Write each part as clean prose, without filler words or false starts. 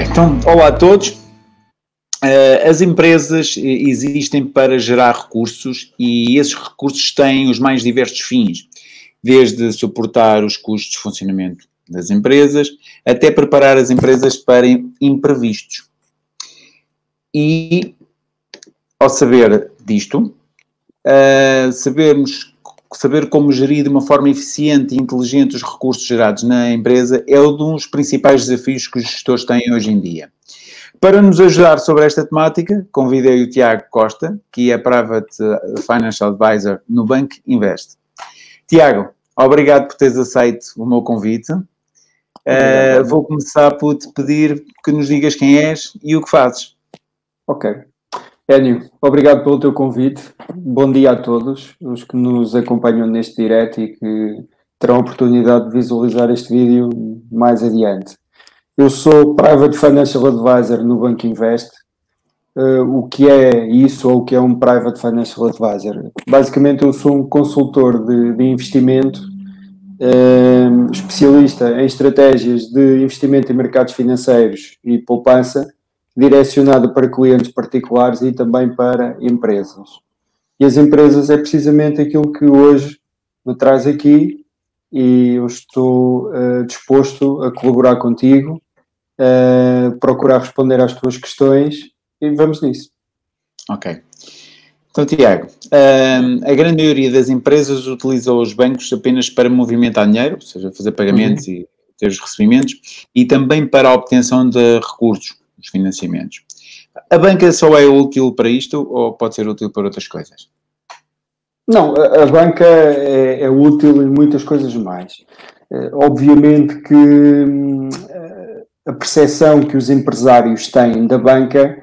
Bem, então, olá a todos. As empresas existem para gerar recursos e esses recursos têm os mais diversos fins, desde suportar os custos de funcionamento das empresas até preparar as empresas para imprevistos. E, ao saber disto, saber como gerir de uma forma eficiente e inteligente os recursos gerados na empresa é um dos principais desafios que os gestores têm hoje em dia. Para nos ajudar sobre esta temática, convidei o Tiago Costa, que é Private Financial Advisor no Bank Invest. Tiago, obrigado por teres aceito o meu convite. Vou começar por te pedir que nos digas quem és e o que fazes. Ok. Enio, obrigado pelo teu convite. Bom dia a todos os que nos acompanham neste direto e que terão a oportunidade de visualizar este vídeo mais adiante. Eu sou Private Financial Advisor no Bank Invest. O que é isso ou o que é um Private Financial Advisor? Basicamente eu sou um consultor de investimento, especialista em estratégias de investimento em mercados financeiros e poupança, direcionado para clientes particulares e também para empresas. E as empresas é precisamente aquilo que hoje me traz aqui e eu estou disposto a colaborar contigo, procurar responder às tuas questões e vamos nisso. Ok. Então, Tiago, a grande maioria das empresas utiliza os bancos apenas para movimentar dinheiro, ou seja, fazer pagamentos e ter os recebimentos, e também para a obtenção de recursos, os financiamentos. A banca só é útil para isto ou pode ser útil para outras coisas? Não, a banca é útil em muitas coisas mais. Obviamente que a percepção que os empresários têm da banca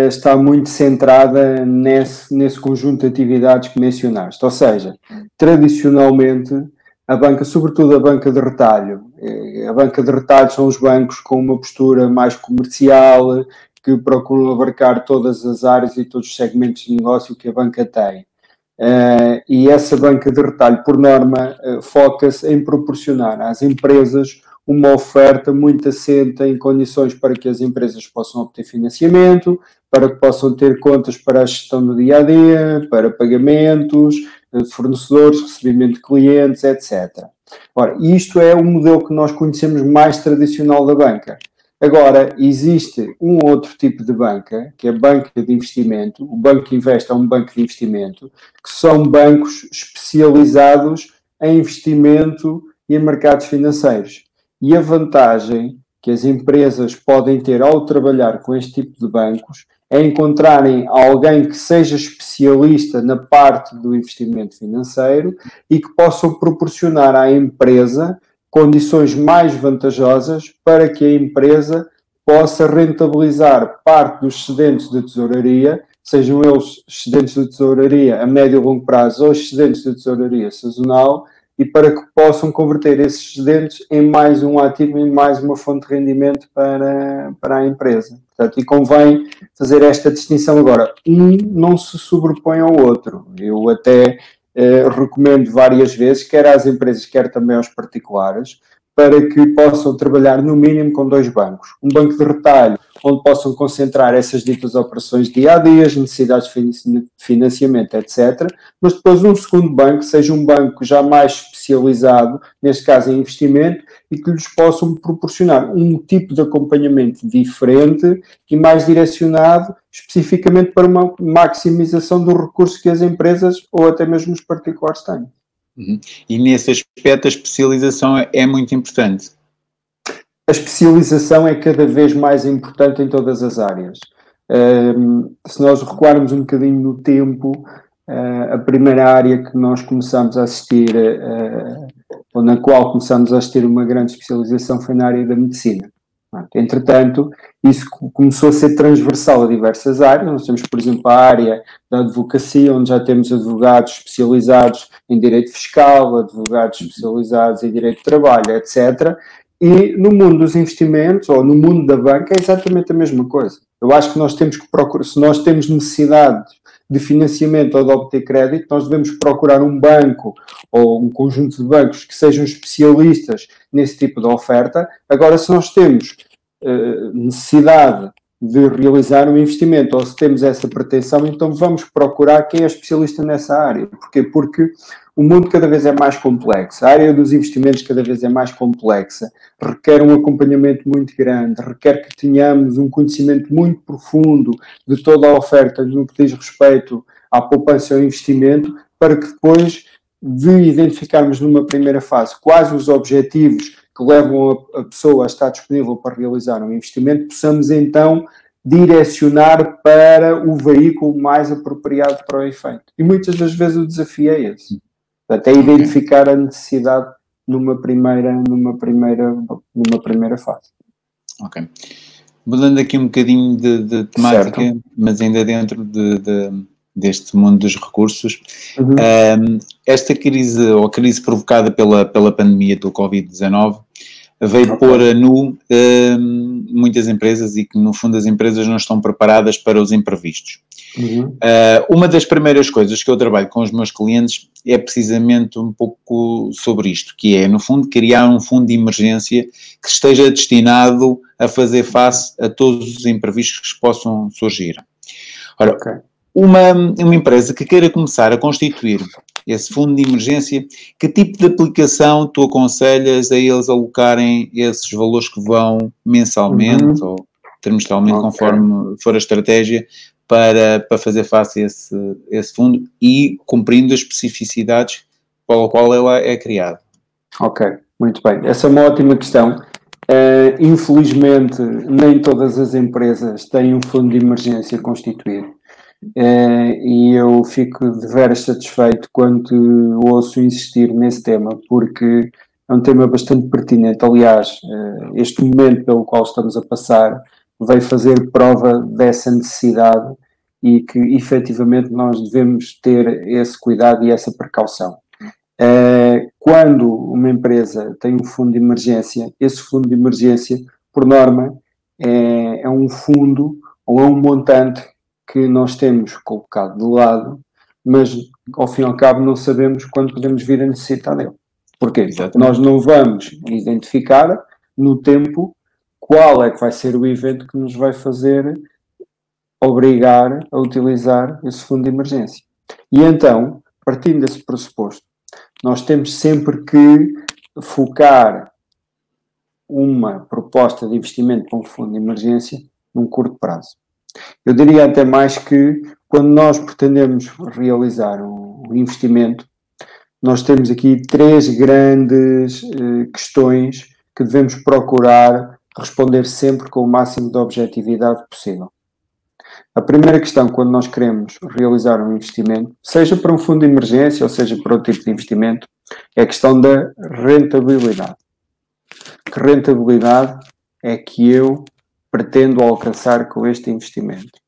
está muito centrada nesse conjunto de atividades que mencionaste. Ou seja, tradicionalmente, a banca, sobretudo a banca de retalho, são os bancos com uma postura mais comercial, que procuram abarcar todas as áreas e todos os segmentos de negócio que a banca tem. E essa banca de retalho, por norma, foca-se em proporcionar às empresas uma oferta muito assente em condições para que as empresas possam obter financiamento, para que possam ter contas para a gestão do dia-a-dia, para pagamentos de fornecedores, recebimento de clientes, etc. Ora, isto é o modelo que nós conhecemos mais tradicional da banca. Agora, existe um outro tipo de banca, que é a banca de investimento. O Banco Invest é um banco de investimento, que são bancos especializados em investimento e em mercados financeiros. E a vantagem que as empresas podem ter ao trabalhar com este tipo de bancos é encontrarem alguém que seja especialista na parte do investimento financeiro e que possam proporcionar à empresa condições mais vantajosas para que a empresa possa rentabilizar parte dos excedentes de tesouraria, sejam eles excedentes de tesouraria a médio e longo prazo ou excedentes de tesouraria sazonal, e para que possam converter esses excedentes em mais um ativo, em mais uma fonte de rendimento para a empresa. Portanto, e convém fazer esta distinção agora. Um não se sobrepõe ao outro. Eu até recomendo várias vezes, quer às empresas, quer também aos particulares, para que possam trabalhar no mínimo com dois bancos. Um banco de retalho, onde possam concentrar essas ditas operações dia-a-dia, as necessidades de financiamento, etc. Mas depois um segundo banco, seja um banco já mais especializado, neste caso em investimento, e que lhes possam proporcionar um tipo de acompanhamento diferente e mais direcionado especificamente para uma maximização dos recursos que as empresas ou até mesmo os particulares têm. E nesse aspecto a especialização é muito importante. A especialização é cada vez mais importante em todas as áreas. Se nós recuarmos um bocadinho no tempo, a primeira área que nós começamos a assistir, ou na qual começamos a assistir uma grande especialização, foi na área da medicina. Entretanto, isso começou a ser transversal a diversas áreas. Nós temos, por exemplo, a área da advocacia, onde já temos advogados especializados em direito fiscal, advogados especializados em direito de trabalho, etc. E no mundo dos investimentos, ou no mundo da banca, é exatamente a mesma coisa. Eu acho que nós temos que procurar, se nós temos necessidade de financiamento ou de obter crédito, nós devemos procurar um banco ou um conjunto de bancos que sejam especialistas nesse tipo de oferta. Agora, se nós temos necessidade de realizar um investimento, ou se temos essa pretensão, então vamos procurar quem é especialista nessa área. Porquê? Porque o mundo cada vez é mais complexo, a área dos investimentos cada vez é mais complexa, requer um acompanhamento muito grande, requer que tenhamos um conhecimento muito profundo de toda a oferta no que diz respeito à poupança e ao investimento, para que depois de identificarmos numa primeira fase quais os objetivos que levam a pessoa a estar disponível para realizar um investimento, possamos então direcionar para o veículo mais apropriado para o efeito. E muitas das vezes o desafio é esse. Até identificar a necessidade numa primeira fase. Ok. Mudando aqui um bocadinho de temática, certo. Mas ainda dentro deste mundo dos recursos, esta crise, ou a crise provocada pela pandemia do Covid-19, veio pôr a nu muitas empresas, e que no fundo as empresas não estão preparadas para os imprevistos. Uma das primeiras coisas que eu trabalho com os meus clientes é precisamente um pouco sobre isto, que é, no fundo, criar um fundo de emergência que esteja destinado a fazer face a todos os imprevistos que possam surgir. Ora, uma empresa que queira começar a constituir esse fundo de emergência, que tipo de aplicação tu aconselhas a eles alocarem esses valores que vão mensalmente ou trimestralmente, conforme for a estratégia, para fazer face a esse fundo e cumprindo as especificidades pela qual ela é criada? Ok, muito bem. Essa é uma ótima questão. Infelizmente, nem todas as empresas têm um fundo de emergência constituído. E eu fico de veras satisfeito quando ouço insistir nesse tema, porque é um tema bastante pertinente. Aliás, este momento pelo qual estamos a passar veio fazer prova dessa necessidade e que efetivamente nós devemos ter esse cuidado e essa precaução. Quando uma empresa tem um fundo de emergência, esse fundo de emergência, por norma, é um fundo ou é um montante que nós temos colocado de lado, mas ao fim e ao cabo não sabemos quando podemos vir a necessitar dele. Porquê? Exatamente. Porque nós não vamos identificar no tempo qual é que vai ser o evento que nos vai fazer obrigar a utilizar esse fundo de emergência. E então, partindo desse pressuposto, nós temos sempre que focar uma proposta de investimento com um fundo de emergência num curto prazo. Eu diria até mais que quando nós pretendemos realizar um investimento, nós temos aqui 3 grandes questões que devemos procurar responder sempre com o máximo de objetividade possível. A primeira questão, quando nós queremos realizar um investimento, seja para um fundo de emergência ou seja para outro tipo de investimento, é a questão da rentabilidade. Que rentabilidade é que eu pretendo alcançar com este investimento?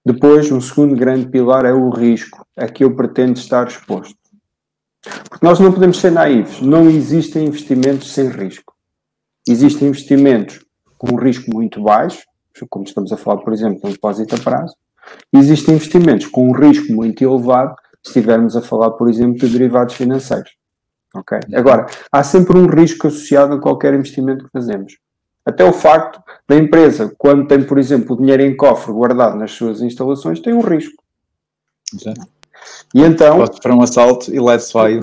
Depois, um segundo grande pilar é o risco, a que eu pretendo estar exposto. Porque nós não podemos ser naivos, não existem investimentos sem risco. Existem investimentos com um risco muito baixo, como estamos a falar, por exemplo, de um depósito a prazo. Existem investimentos com um risco muito elevado, se estivermos a falar, por exemplo, de derivados financeiros. Okay? Agora, há sempre um risco associado a qualquer investimento que fazemos. Até o facto da empresa, quando tem, por exemplo, o dinheiro em cofre guardado nas suas instalações, tem um risco. Exato. E então... Pode para um assalto e lá se vai.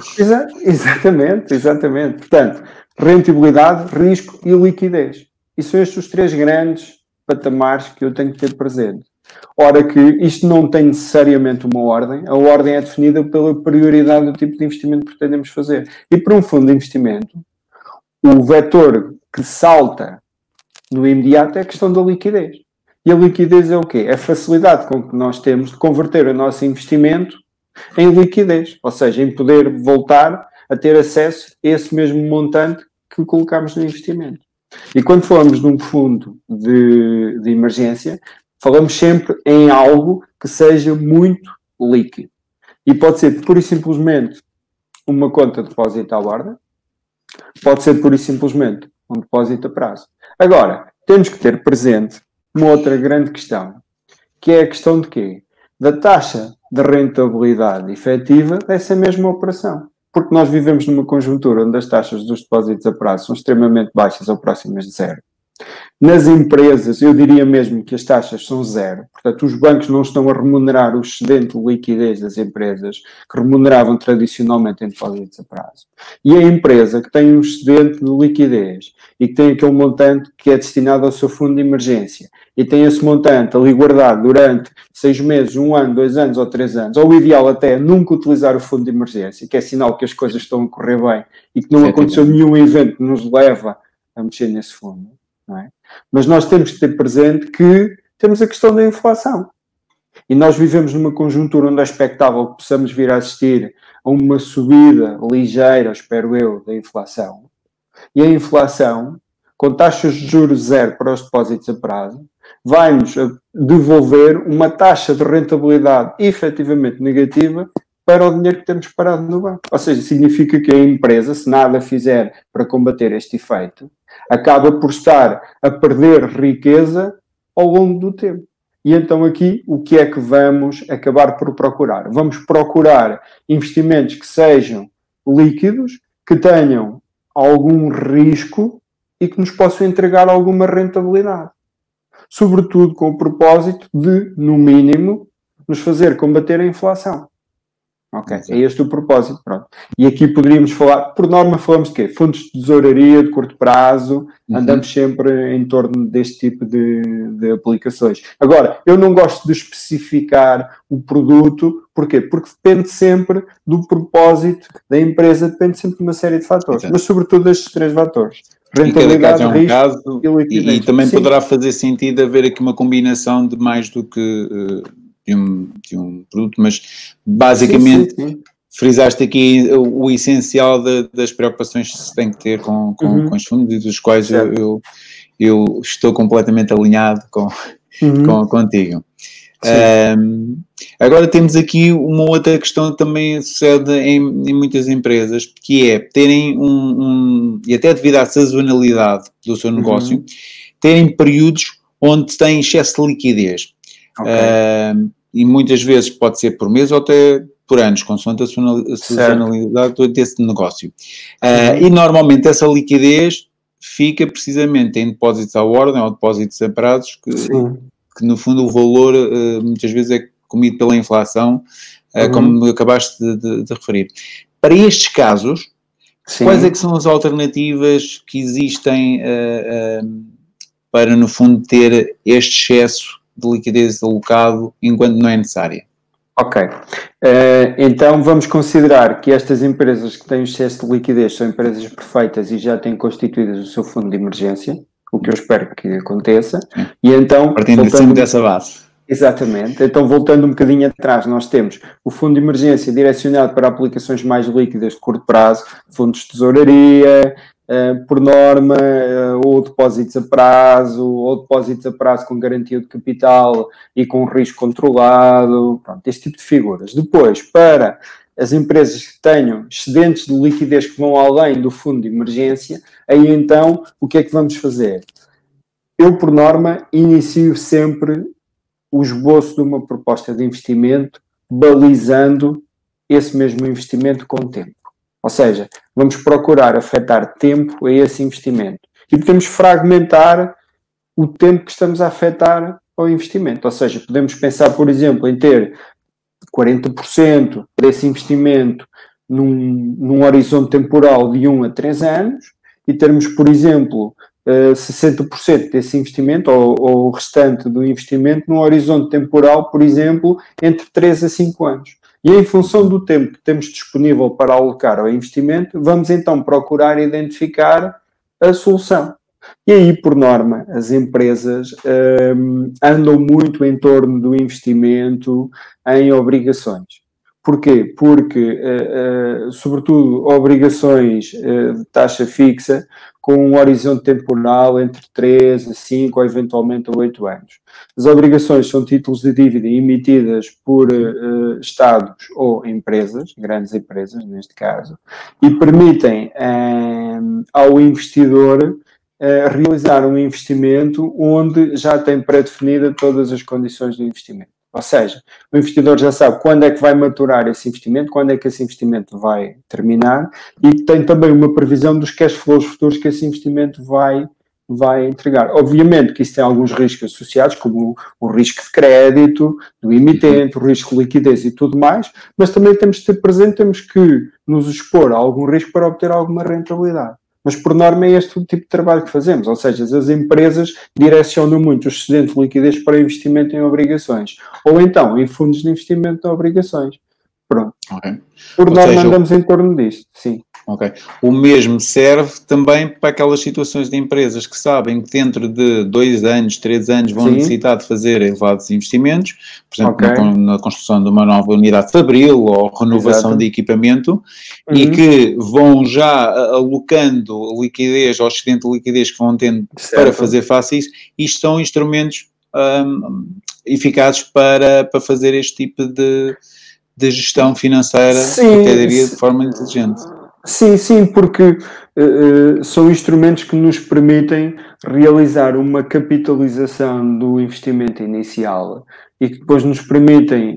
Exatamente. Portanto, rentabilidade, risco e liquidez. E são estes os 3 grandes patamares que eu tenho que ter presente. Ora que isto não tem necessariamente uma ordem, a ordem é definida pela prioridade do tipo de investimento que pretendemos fazer. E para um fundo de investimento, o vetor que salta no imediato é a questão da liquidez. E a liquidez é o quê? É a facilidade com que nós temos de converter o nosso investimento em liquidez, ou seja, em poder voltar a ter acesso a esse mesmo montante que colocamos no investimento. E quando falamos de um fundo de emergência, falamos sempre em algo que seja muito líquido. E pode ser, pura e simplesmente, uma conta de depósito à borda, pode ser, pura e simplesmente, um depósito a prazo. Agora, temos que ter presente uma outra grande questão, que é a questão de quê? Da taxa de rentabilidade efetiva dessa mesma operação. Porque nós vivemos numa conjuntura onde as taxas dos depósitos a prazo são extremamente baixas ou próximas de zero. Nas empresas, eu diria mesmo que as taxas são zero. Portanto, os bancos não estão a remunerar o excedente de liquidez das empresas que remuneravam tradicionalmente em depósitos a prazo. E a empresa que tem um excedente de liquidez e que tem aquele montante que é destinado ao seu fundo de emergência e tem esse montante ali guardado durante 6 meses, 1 ano, 2 anos ou 3 anos, ou o ideal até é nunca utilizar o fundo de emergência, que é sinal que as coisas estão a correr bem e que não aconteceu nenhum evento que nos leva a mexer nesse fundo, não é? Mas nós temos que ter presente que temos a questão da inflação. E nós vivemos numa conjuntura onde é expectável que possamos vir a assistir a uma subida ligeira, espero eu, da inflação. E a inflação, com taxas de juros zero para os depósitos a prazo, vai-nos devolver uma taxa de rentabilidade efetivamente negativa para o dinheiro que temos parado no banco. Ou seja, significa que a empresa, se nada fizer para combater este efeito, acaba por estar a perder riqueza ao longo do tempo. E então aqui, o que é que vamos acabar por procurar? Vamos procurar investimentos que sejam líquidos, que tenham algum risco e que nos possam entregar alguma rentabilidade. Sobretudo com o propósito de, no mínimo, nos fazer combater a inflação. Ok, é este o propósito, pronto. E aqui poderíamos falar, por norma falamos de quê? Fundos de tesouraria de curto prazo, andamos sempre em torno deste tipo de aplicações. Agora, eu não gosto de especificar o produto, porquê? Porque depende sempre do propósito da empresa, depende sempre de uma série de fatores, mas sobretudo destes 3 fatores. Rentabilidade, risco e liquidez. E também poderá fazer sentido haver aqui uma combinação de mais do que... De um produto, mas basicamente frisaste aqui o essencial das preocupações que se tem que ter com os fundos e dos quais eu estou completamente alinhado contigo. Agora temos aqui uma outra questão que também sucede em muitas empresas, que é terem e até devido à sazonalidade do seu negócio, terem períodos onde têm excesso de liquidez. Okay. E muitas vezes pode ser por mês ou até por anos, consoante a sazonalidade desse negócio. E normalmente essa liquidez fica precisamente em depósitos à ordem ou depósitos a prazos, que no fundo o valor muitas vezes é comido pela inflação, como acabaste de referir. Para estes casos, quais é que são as alternativas que existem para no fundo ter este excesso de liquidez alocado enquanto não é necessária? Ok. Então vamos considerar que estas empresas que têm excesso de liquidez são empresas perfeitas e já têm constituídas o seu fundo de emergência, o que eu espero que aconteça. E então, partindo sempre dessa base. Exatamente. Então, voltando um bocadinho atrás, nós temos o fundo de emergência direcionado para aplicações mais líquidas de curto prazo, fundos de tesouraria, por norma, ou depósitos a prazo com garantia de capital e com risco controlado, pronto, este tipo de figuras. Depois, para as empresas que tenham excedentes de liquidez que vão além do fundo de emergência, aí então, o que é que vamos fazer? Eu, por norma, inicio sempre o esboço de uma proposta de investimento, balizando esse mesmo investimento com o tempo. Ou seja, vamos procurar afetar tempo a esse investimento. E podemos fragmentar o tempo que estamos a afetar ao investimento. Ou seja, podemos pensar, por exemplo, em ter 40% desse investimento num horizonte temporal de 1 a 3 anos e termos, por exemplo, 60% desse investimento ou o restante do investimento num horizonte temporal, por exemplo, entre 3 a 5 anos. E em função do tempo que temos disponível para alocar ao investimento, vamos então procurar identificar a solução. E aí, por norma, as empresas andam muito em torno do investimento em obrigações. Porquê? Porque, sobretudo, obrigações de taxa fixa com um horizonte temporal entre 3 a 5 ou eventualmente a 8 anos. As obrigações são títulos de dívida emitidas por Estados ou empresas, grandes empresas neste caso, e permitem ao investidor realizar um investimento onde já tem pré-definida todas as condições do investimento. Ou seja, o investidor já sabe quando é que vai maturar esse investimento, quando é que esse investimento vai terminar e tem também uma previsão dos cash flows futuros que esse investimento vai vai entregar. Obviamente que isso tem alguns riscos associados, como o risco de crédito, do emitente, o risco de liquidez e tudo mais, mas também temos de ter presente, temos que nos expor a algum risco para obter alguma rentabilidade. Mas, por norma, é este o tipo de trabalho que fazemos, ou seja, as empresas direcionam muito o excedente de liquidez para investimento em obrigações, ou então em fundos de investimento em obrigações. Pronto. Okay. Por norma, andamos em torno disto, sim. Ok. O mesmo serve também para aquelas situações de empresas que sabem que dentro de 2 anos, 3 anos vão necessitar de fazer elevados investimentos, por exemplo, na construção de uma nova unidade fabril ou renovação de equipamento, e que vão já alocando liquidez ou excedente de liquidez que vão tendo para fazer face a isso. Isto são instrumentos eficazes para fazer este tipo de gestão financeira, até diria, de forma inteligente. Sim, porque são instrumentos que nos permitem realizar uma capitalização do investimento inicial e que depois nos permitem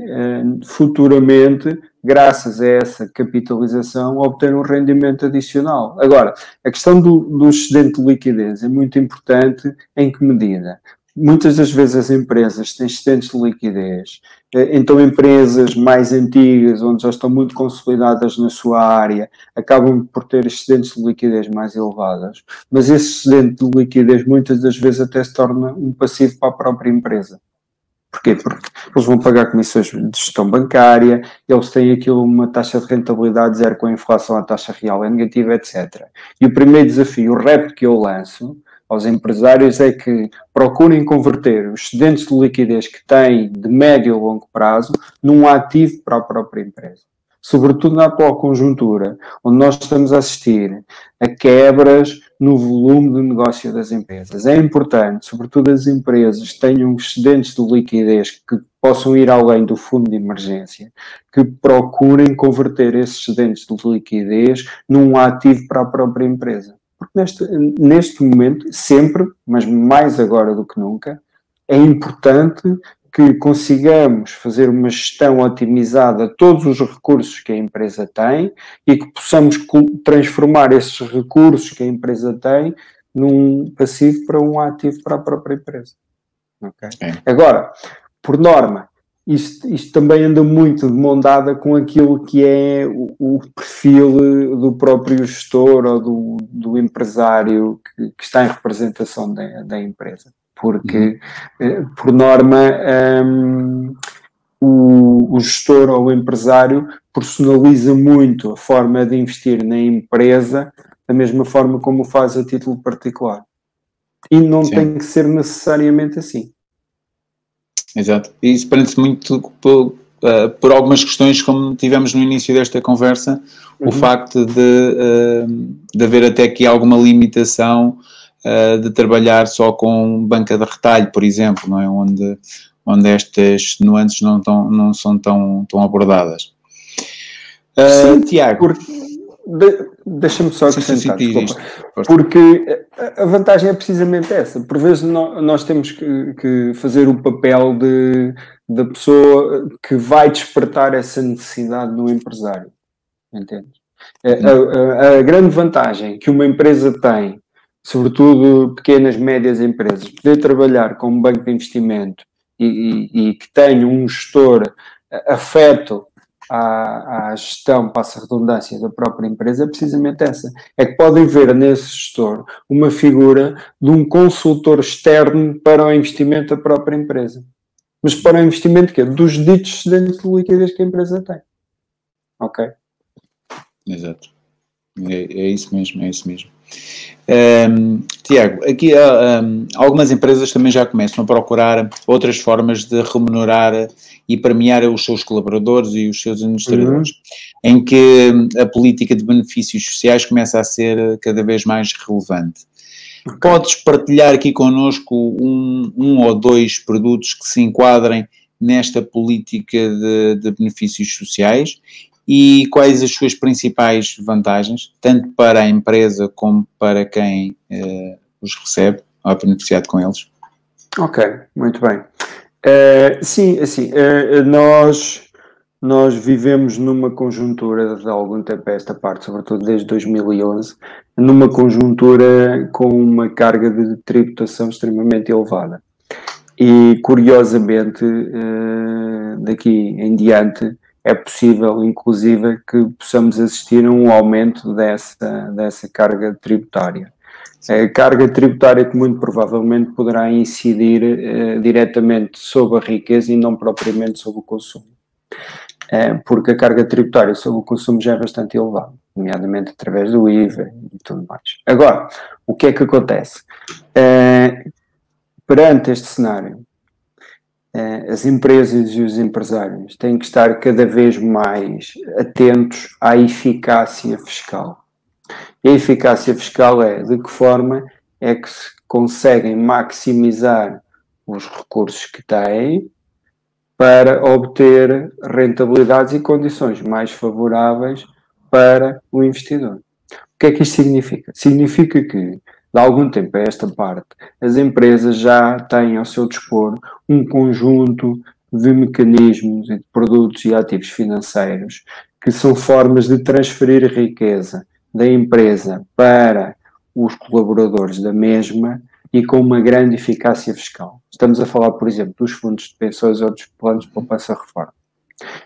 futuramente, graças a essa capitalização, obter um rendimento adicional. Agora, a questão do excedente de liquidez é muito importante. Em que medida? Muitas das vezes as empresas têm excedentes de liquidez, então empresas mais antigas, onde já estão muito consolidadas na sua área, acabam por ter excedentes de liquidez mais elevadas, mas esse excedente de liquidez muitas das vezes até se torna um passivo para a própria empresa. Porquê? Porque eles vão pagar comissões de gestão bancária, eles têm aquilo uma taxa de rentabilidade zero com a inflação, a taxa real é negativa, etc. E o primeiro desafio, o repto que eu lanço aos empresários é que procurem converter os excedentes de liquidez que têm de médio a longo prazo num ativo para a própria empresa. Sobretudo na atual conjuntura, onde nós estamos a assistir a quebras no volume de negócio das empresas. É importante, sobretudo as empresas que tenham excedentes de liquidez que possam ir além do fundo de emergência, que procurem converter esses excedentes de liquidez num ativo para a própria empresa. Porque neste momento, sempre, mas mais agora do que nunca, é importante que consigamos fazer uma gestão otimizada de todos os recursos que a empresa tem e que possamos transformar esses recursos que a empresa tem num passivo para um ativo para a própria empresa. Okay? Agora, por norma, isto também anda muito de mão dada com aquilo que é o perfil do próprio gestor ou do empresário que está em representação da empresa. Porque, por norma, o gestor ou o empresário personaliza muito a forma de investir na empresa da mesma forma como o faz a título particular. E não tem que ser necessariamente assim. Exato. E isso prende-se muito por algumas questões, como tivemos no início desta conversa, o facto de haver até aqui alguma limitação de trabalhar só com banca de retalho, por exemplo, não é? Onde estas nuances não são tão abordadas. Sim, Tiago. Deixa-me só acrescentar, porque a vantagem é precisamente essa. Por vezes nós temos que fazer o papel da pessoa que vai despertar essa necessidade no empresário, entende? A grande vantagem que uma empresa tem, sobretudo pequenas, médias empresas, poder trabalhar com um banco de investimento e que tenha um gestor afeto à gestão, passa a redundância, da própria empresa, é precisamente essa. É que podem ver nesse gestor uma figura de um consultor externo para o investimento da própria empresa. Mas para o investimento que é dos ditos excedentes de liquidez que a empresa tem. Ok? Exato. É isso mesmo, é isso mesmo. Tiago, aqui algumas empresas também já começam a procurar outras formas de remunerar e premiar os seus colaboradores e os seus administradores, em que a política de benefícios sociais começa a ser cada vez mais relevante. Okay. Podes partilhar aqui connosco um ou dois produtos que se enquadrem nesta política de benefícios sociais e quais as suas principais vantagens, tanto para a empresa como para quem os recebe ou é beneficiado com eles? Ok, muito bem. Sim, assim, nós nós vivemos numa conjuntura de algum tempo a esta parte, sobretudo desde 2011, numa conjuntura com uma carga de tributação extremamente elevada. E, curiosamente, daqui em diante, é possível, inclusive, que possamos assistir a um aumento dessa carga tributária. A carga tributária que muito provavelmente poderá incidir diretamente sobre a riqueza e não propriamente sobre o consumo. Porque a carga tributária sobre o consumo já é bastante elevada, nomeadamente através do IVA e tudo mais. Agora, o que é que acontece? Perante este cenário, as empresas e os empresários têm que estar cada vez mais atentos à eficácia fiscal. E a eficácia fiscal é de que forma é que se conseguem maximizar os recursos que têm para obter rentabilidades e condições mais favoráveis para o investidor. O que é que isto significa? Significa que, de algum tempo a esta parte, as empresas já têm ao seu dispor um conjunto de mecanismos e de produtos e ativos financeiros que são formas de transferir riqueza da empresa para os colaboradores da mesma e com uma grande eficácia fiscal. Estamos a falar, por exemplo, dos fundos de pensões ou dos planos de poupança-reforma.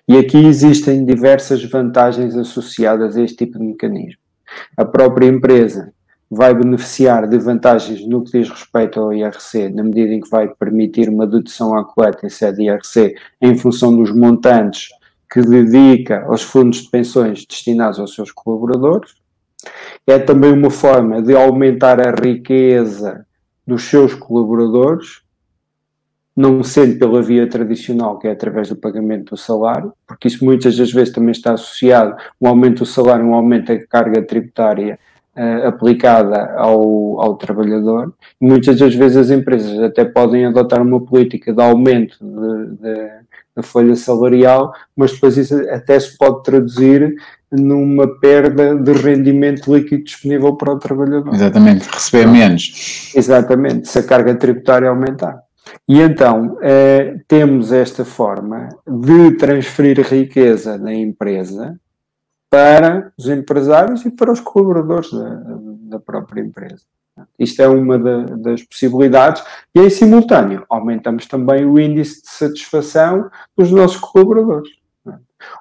E aqui existem diversas vantagens associadas a este tipo de mecanismo. A própria empresa vai beneficiar de vantagens no que diz respeito ao IRC, na medida em que vai permitir uma dedução à coleta em sede de IRC em função dos montantes que dedica aos fundos de pensões destinados aos seus colaboradores. É também uma forma de aumentar a riqueza dos seus colaboradores, não sendo pela via tradicional, que é através do pagamento do salário, porque isso muitas das vezes também está associado, um aumento do salário, um aumento da carga tributária aplicada ao trabalhador. E muitas das vezes as empresas até podem adotar uma política de aumento da folha salarial, mas depois isso até se pode traduzir numa perda de rendimento líquido disponível para o trabalhador. Exatamente, receber menos. Exatamente, se a carga tributária aumentar. E então, temos esta forma de transferir riqueza da empresa para os empresários e para os colaboradores da própria empresa. Isto é uma das possibilidades e, em simultâneo, aumentamos também o índice de satisfação dos nossos colaboradores.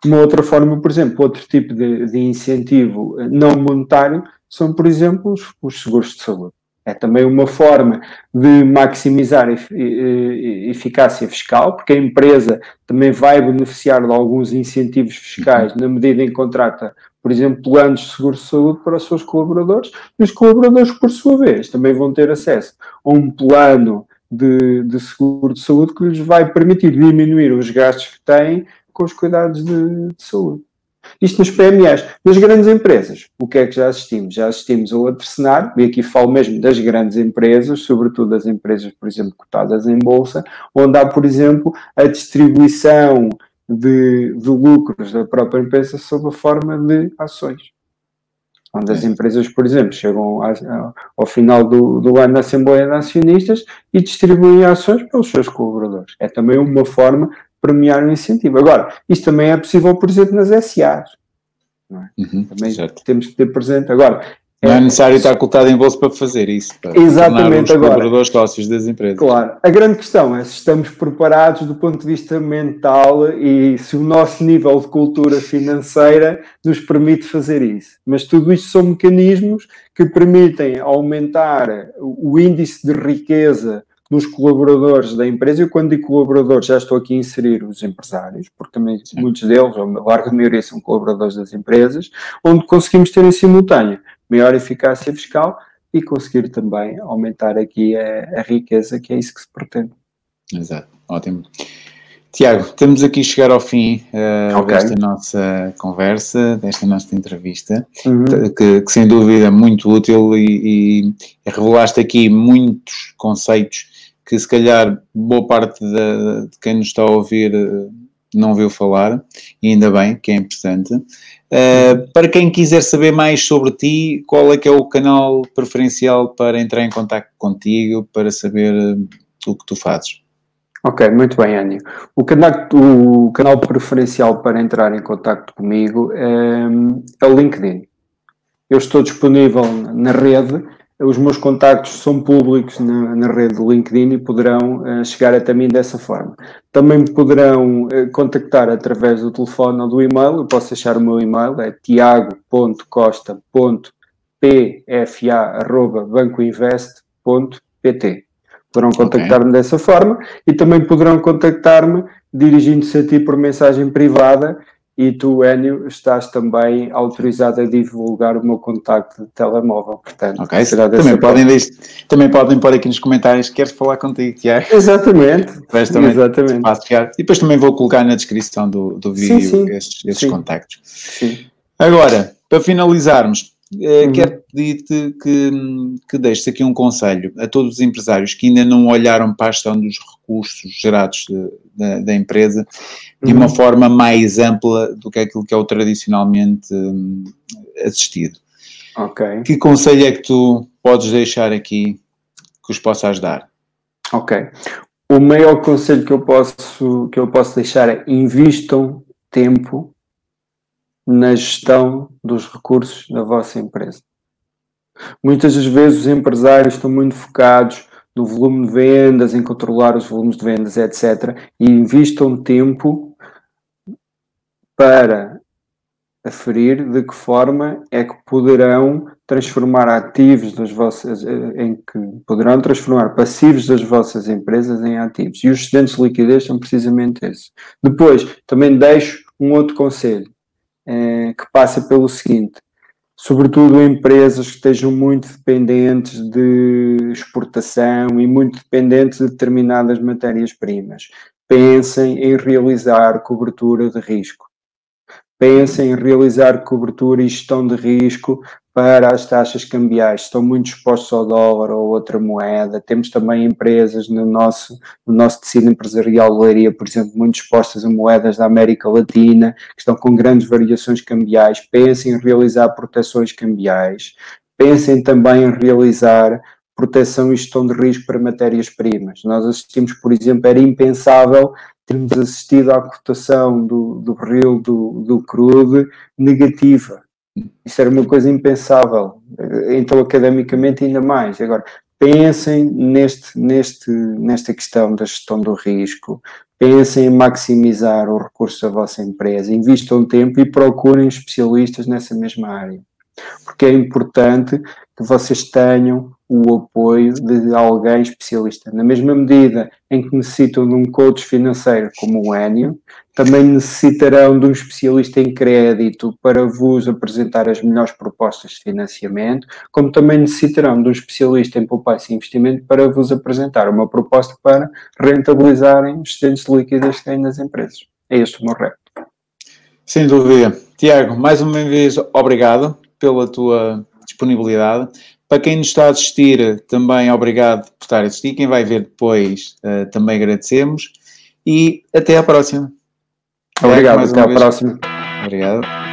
Uma outra forma, por exemplo, outro tipo de incentivo não monetário são, por exemplo, os seguros de saúde. É também uma forma de maximizar a eficácia fiscal, porque a empresa também vai beneficiar de alguns incentivos fiscais na medida em que contrata, por exemplo, planos de seguro de saúde para os seus colaboradores, e os colaboradores, por sua vez, também vão ter acesso a um plano de seguro de saúde que lhes vai permitir diminuir os gastos que têm com os cuidados de saúde. Isto nas PMEs. Nas grandes empresas, o que é que já assistimos? Já assistimos a outro cenário, e aqui falo mesmo das grandes empresas, sobretudo das empresas, por exemplo, cotadas em bolsa, onde há, por exemplo, a distribuição de lucros da própria empresa sob a forma de ações. Onde as empresas, por exemplo, chegam ao final do ano na Assembleia de Acionistas e distribuem ações pelos seus colaboradores. É também uma forma de premiar o incentivo. Agora, isto também é possível, por exemplo, nas SAs. Não é? Também certo. Temos que ter presente. Agora, não é necessário estar cotado em bolsa para fazer isso, para exatamente, tornar os colaboradores sócios das empresas. Claro. A grande questão é se estamos preparados do ponto de vista mental e se o nosso nível de cultura financeira nos permite fazer isso. Mas tudo isto são mecanismos que permitem aumentar o índice de riqueza dos colaboradores da empresa. Eu, quando digo colaboradores, já estou aqui a inserir os empresários, porque também muitos deles, ou a larga maioria, são colaboradores das empresas, onde conseguimos ter em simultâneo maior eficácia fiscal e conseguir também aumentar aqui a riqueza, que é isso que se pretende. Exato, ótimo. Tiago, estamos aqui a chegar ao fim desta nossa conversa, desta nossa entrevista, que sem dúvida é muito útil e revelaste aqui muitos conceitos que se calhar boa parte de quem nos está a ouvir não ouviu falar, e ainda bem, que é importante. Para quem quiser saber mais sobre ti, qual é que é o canal preferencial para entrar em contacto contigo, para saber o que tu fazes? Ok, muito bem, Ânio. O canal preferencial para entrar em contacto comigo é o LinkedIn. Eu estou disponível na rede, os meus contactos são públicos na rede do LinkedIn e poderão chegar até mim dessa forma. Também me poderão contactar através do telefone ou do e-mail. Eu posso deixar o meu e-mail, é tiago.costa.pfa@bancoinvest.pt. Poderão contactar-me dessa forma e também poderão contactar-me dirigindo-se a ti por mensagem privada. E tu, Ennio, estás também autorizado a divulgar o meu contacto de telemóvel, portanto. Ok, também podem pôr aqui nos comentários que queres falar contigo, Tiago. Exatamente. Exatamente. E depois também vou colocar na descrição do vídeo esses contactos. Sim. Agora, para finalizarmos, quero pedir-te que deixes aqui um conselho a todos os empresários que ainda não olharam para a gestão dos recursos gerados da empresa de uma forma mais ampla do que aquilo que é o tradicionalmente assistido. Ok. Que conselho é que tu podes deixar aqui que os possa ajudar? Ok. O maior conselho que eu posso deixar é: invistam tempo na gestão dos recursos da vossa empresa. Muitas das vezes os empresários estão muito focados no volume de vendas, em controlar os volumes de vendas, etc. E invistam tempo para aferir de que forma é que poderão transformar ativos poderão transformar passivos das vossas empresas em ativos. E os excedentes de liquidez são precisamente esses. Depois, também deixo um outro conselho, que passa pelo seguinte: sobretudo empresas que estejam muito dependentes de exportação e muito dependentes de determinadas matérias-primas. Pensem em realizar cobertura de risco. Pensem em realizar cobertura e gestão de risco para as taxas cambiais. Estão muito expostos ao dólar ou outra moeda. Temos também empresas no nosso tecido empresarial de Leiria, por exemplo, muito expostas a moedas da América Latina, que estão com grandes variações cambiais. Pensem em realizar proteções cambiais. Pensem também em realizar proteção e gestão de risco para matérias-primas. Nós assistimos, por exemplo, era impensável termos assistido à cotação do barril do crude negativa. Isso era uma coisa impensável. Então, academicamente, ainda mais. Agora, pensem nesta questão da gestão do risco, pensem em maximizar o recurso da vossa empresa, invistam tempo e procurem especialistas nessa mesma área. Porque é importante que vocês tenham o apoio de alguém especialista. Na mesma medida em que necessitam de um coach financeiro como o Ennio, também necessitarão de um especialista em crédito para vos apresentar as melhores propostas de financiamento, como também necessitarão de um especialista em poupança e investimento para vos apresentar uma proposta para rentabilizarem os excedentes de liquidez que têm nas empresas. É este o meu reto. Sem dúvida. Tiago, mais uma vez, obrigado pela tua disponibilidade. Para quem nos está a assistir, também obrigado por estar a assistir. Quem vai ver depois, também agradecemos. E até à próxima. Obrigado, até à próxima. Obrigado.